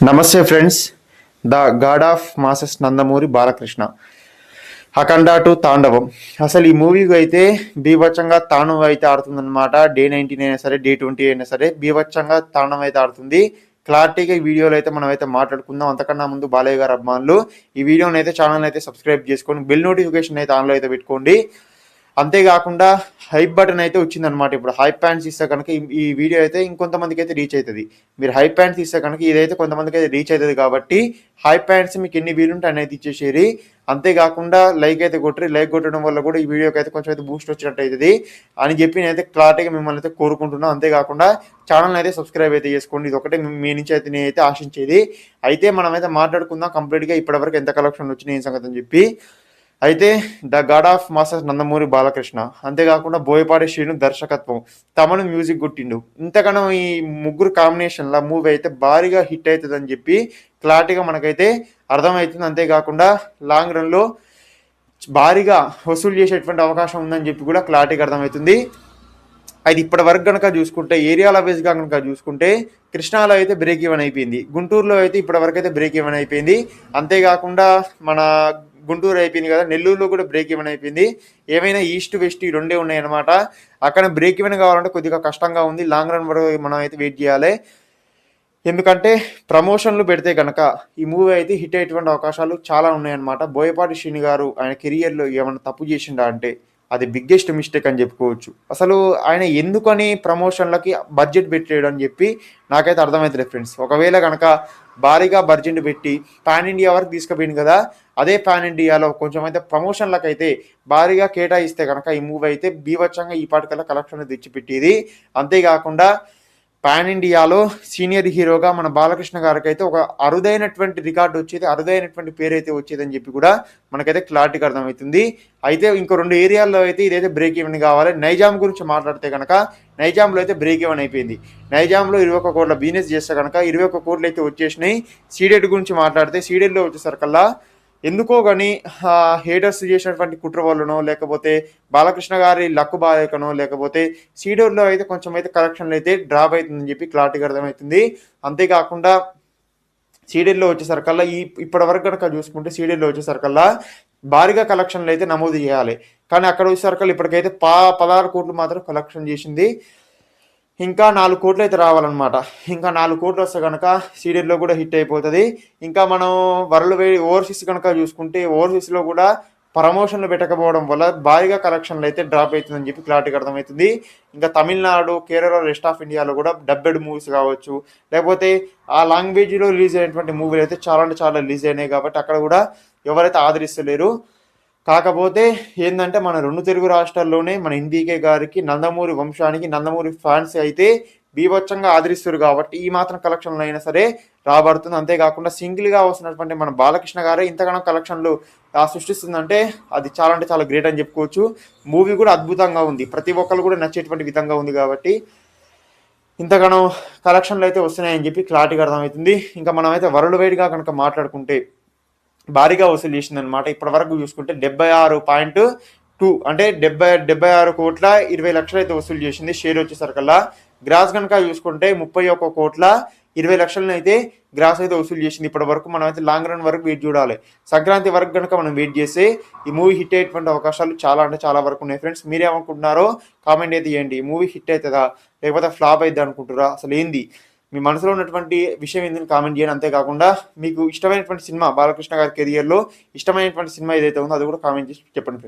నమస్తే friends. The God of masses Nandamuri Balakrishna, Akhanda to తాండవం. అసలు ఈ మూవీకి అయితే బీభత్సంగా తాండవం అయితే ఆడుతుందన్నమాట. డే 19 అయినా సరే, డే 20 అయినా సరే బీభత్సంగా తాండవం అయితే ఆడుతుంది. క్లారిటీగా ఈ వీడియోలో అయితే మనం అయితే మాట్లాడుకుందాం. అంతకన్నా ముందు బాలయ్య గారు అభిమానులు ఈ వీడియోని అయితే ఛానల్ అయితే సబ్స్క్రైబ్ చేసుకొని బెల్ నోటిఫికేషన్ అయితే ఆన్లో అయితే పెట్టుకోండి. అంతేకాకుండా హైప్ బటన్ అయితే వచ్చిందనమాట. ఇప్పుడు హైప్ ప్యాంట్స్ ఇస్తే కనుక ఈ వీడియో అయితే ఇంకొంతమందికి అయితే రీచ్ అవుతుంది. మీరు హైప్ ప్యాంట్స్ ఇస్తే కనుక ఇదైతే కొంతమందికి అయితే రీచ్ అవుతుంది. కాబట్టి హైప్ ప్యాంట్స్ మీకు ఎన్ని వీలుంటే అనేది ఇచ్చేసేరి. అంతేకాకుండా లైక్ అయితే కొట్టరి. లైక్ కొట్టడం వల్ల కూడా ఈ వీడియోకి అయితే కొంచెం అయితే బూస్ట్ వచ్చినట్టు అవుతుంది అని చెప్పి నేనైతే క్లారిటీగా మిమ్మల్ని అయితే కోరుకుంటున్నాను. అంతేకాకుండా ఛానల్ అయితే సబ్స్క్రైబ్ అయితే చేసుకోండి. ఇది ఒకటే మీ నుంచి అయితే నేనైతే ఆశించేది. అయితే మనమైతే మాట్లాడుకుందాం కంప్లీట్గా ఇప్పటివరకు ఎంత కలెక్షన్ వచ్చినాయి ఈ సంగతి అని చెప్పి. అయితే the God of masters Nandamuri Balakrishna, అంతేకాకుండా బోయపాటి శ్రీను దర్శకత్వం, తమను మ్యూజిక్ కొట్టిండు. ఇంతకన్నా ఈ ముగ్గురు కాంబినేషన్లో మూవీ అయితే భారీగా హిట్ అవుతుంది అని చెప్పి క్లారిటీగా మనకైతే అర్థమవుతుంది. అంతేకాకుండా లాంగ్ రన్లో భారీగా వసూలు చేసేటువంటి అవకాశం ఉందని చెప్పి కూడా క్లారిటీగా అర్థమవుతుంది. అది ఇప్పటి వరకు కనుక చూసుకుంటే ఏరియాల బేస్గా కనుక చూసుకుంటే కృష్ణాలో అయితే బ్రేక్ ఈవెన్ అయిపోయింది, గుంటూరులో అయితే ఇప్పటి వరకు అయితే బ్రేక్ ఈవెన్ అయిపోయింది. అంతేకాకుండా మన గుంటూరు అయిపోయింది కదా, నెల్లూరులో కూడా బ్రేక్ ఈవెన్ అయిపోయింది. ఏమైనా ఈస్ట్ వెస్ట్ ఈ రెండే ఉన్నాయన్నమాట. అక్కడ బ్రేక్ ఈవెన్ కావాలంటే కొద్దిగా కష్టంగా ఉంది. లాంగ్ రన్ వరకు మనం అయితే వెయిట్ చేయాలి. ఎందుకంటే ప్రమోషన్లు పెడితే కనుక ఈ మూవీ అయితే హిట్ అయ్యేటువంటి అవకాశాలు చాలా ఉన్నాయన్నమాట. బోయపాటి శ్రీని గారు ఆయన కెరియర్లో ఏమైనా తప్పు చేసిండా అంటే అది బిగ్గెస్ట్ మిస్టేక్ అని చెప్పుకోవచ్చు. అసలు ఆయన ఎందుకని ప్రమోషన్లకి బడ్జెట్ పెట్టాడు అని చెప్పి నాకైతే అర్థమవుతుంది ఫ్రెండ్స్. ఒకవేళ కనుక భారీగా బడ్జెట్ పెట్టి పాన్ ఇండియా వరకు తీసుకుపోయింది కదా, అదే పాన్ ఇండియాలో కొంచెం అయితే ప్రమోషన్లకు అయితే భారీగా కేటాయిస్తే కనుక ఈ మూవీ అయితే బీభత్సంగా ఈ పాటికల్లా కలెక్షన్ తెచ్చిపెట్టేది. అంతేకాకుండా పాన్ ఇండియాలో సీనియర్ హీరోగా మన బాలకృష్ణ గారికి అయితే ఒక అరుదైనటువంటి రికార్డు వచ్చేది, అరుదైనటువంటి పేరు అయితే వచ్చేదని చెప్పి కూడా మనకైతే క్లారిటీగా అర్థమవుతుంది. అయితే ఇంకో 2 ఏరియాల్లో అయితే ఇదైతే బ్రేక్ ఈవెన్ కావాలి. నైజాం గురించి మాట్లాడితే కనుక నైజాంలో అయితే బ్రేక్ ఈవెన్ అయిపోయింది. నైజాంలో 21 కోట్ల బిజినెస్ చేస్తే కనుక 21 కోట్లు అయితే వచ్చేసినాయి. సీడెడ్ గురించి మాట్లాడితే సీడెడ్లో వచ్చేసరికల్లా ఎందుకో కానీ హేటర్స్ చేసినటువంటి కుట్ర వల్లనో, లేకపోతే బాలకృష్ణ గారి లక్కు బాలేకనో, లేకపోతే సీడర్లో అయితే కొంచెం అయితే కలెక్షన్లు అయితే డ్రాప్ అవుతుందని చెప్పి క్లారిటీగా అర్థమవుతుంది. అంతేకాకుండా సీడెల్లో వచ్చేసరికల్లా ఇప్పటి వరకు కనుక చూసుకుంటే సీడెల్లో వచ్చేసరికల్లా భారీగా కలెక్షన్లు అయితే నమోదు చేయాలి. కానీ అక్కడ వచ్చేసరికల్లా ఇప్పటికైతే 16 కోట్లు మాత్రం కలెక్షన్ చేసింది. ఇంకా 4 కోట్లు అయితే రావాలన్నమాట. ఇంకా 4 కోట్లు వస్తే కనుక సీడెడ్లో కూడా హిట్ అయిపోతుంది. ఇంకా మనం ఓవర్సీస్ కనుక చూసుకుంటే ఓవర్సీస్లో కూడా ప్రమోషన్లు పెట్టకపోవడం వల్ల భారీగా కలెక్షన్లు అయితే డ్రాప్ అవుతుందని చెప్పి క్లారిటీగా అర్థమవుతుంది. ఇంకా తమిళనాడు, కేరళ, రెస్ట్ ఆఫ్ ఇండియాలో కూడా డబ్బెడ్ మూవీస్ కావచ్చు, లేకపోతే ఆ లాంగ్వేజ్లో రిలీజ్ అయినటువంటి మూవీలు అయితే చాలా అంటే చాలా రిలీజ్ అయినాయి. కాబట్టి అక్కడ కూడా ఎవరైతే ఆదరిస్తలేరు. కాకపోతే ఏంటంటే మన 2 తెలుగు రాష్ట్రాల్లోనే మన ఎన్టీకే గారికి, నందమూరి వంశానికి, నందమూరి ఫ్యాన్స్ అయితే బీభత్సంగా ఆదరిస్తారు. కాబట్టి ఈ మాత్రం కలెక్షన్లు అయినా సరే రాబడుతుంది. అంతేకాకుండా సింగిల్గా వస్తున్నటువంటి మన బాలకృష్ణ గారే ఇంతగానో కలెక్షన్లు సృష్టిస్తుందంటే అది చాలా అంటే చాలా గ్రేట్ అని చెప్పుకోవచ్చు. మూవీ కూడా అద్భుతంగా ఉంది, ప్రతి ఒక్కరు కూడా నచ్చేటువంటి విధంగా ఉంది. కాబట్టి ఇంతగానో కలెక్షన్లు అయితే వస్తున్నాయని చెప్పి క్లారిటీగా అర్థమవుతుంది. ఇంకా మనమైతే వరల్డ్ వైడ్గా కనుక మాట్లాడుకుంటే భారీగా వసూలు చేసింది అనమాట. ఇప్పటి వరకు చూసుకుంటే 76.2 అంటే 76 కోట్ల 20 లక్షలు అయితే వసూలు చేసింది. షేర్ వచ్చేసరికల్లా గ్రాస్ కనుక చూసుకుంటే 31 కోట్ల 20 లక్షలను అయితే గ్రాస్ అయితే వసూలు చేసింది. ఇప్పటి వరకు మనం అయితే లాంగ్ రన్ వరకు వెయిట్ చూడాలి. సంక్రాంతి వరకు కనుక మనం వెయిట్ చేస్తే ఈ మూవీ హిట్ అయ్యేటువంటి అవకాశాలు చాలా అంటే చాలా వరకు ఉన్నాయి. ఫ్రెండ్స్, మీరేమనుకుంటున్నారో కామెంట్ అయితే చేయండి. ఈ మూవీ హిట్ అవుతుందా లేకపోతే ఫ్లాప్ అవుతుంది అనుకుంటారా? అసలు ఏంది మీ మనసులో ఉన్నటువంటి విషయం ఏంటని కామెంట్ చేయండి. అంతేకాకుండా మీకు ఇష్టమైనటువంటి సినిమా, బాలకృష్ణ గారి కెరియర్లో ఇష్టమైనటువంటి సినిమా ఏదైతే ఉందో అది కూడా కామెంట్ చేసి చెప్పండి.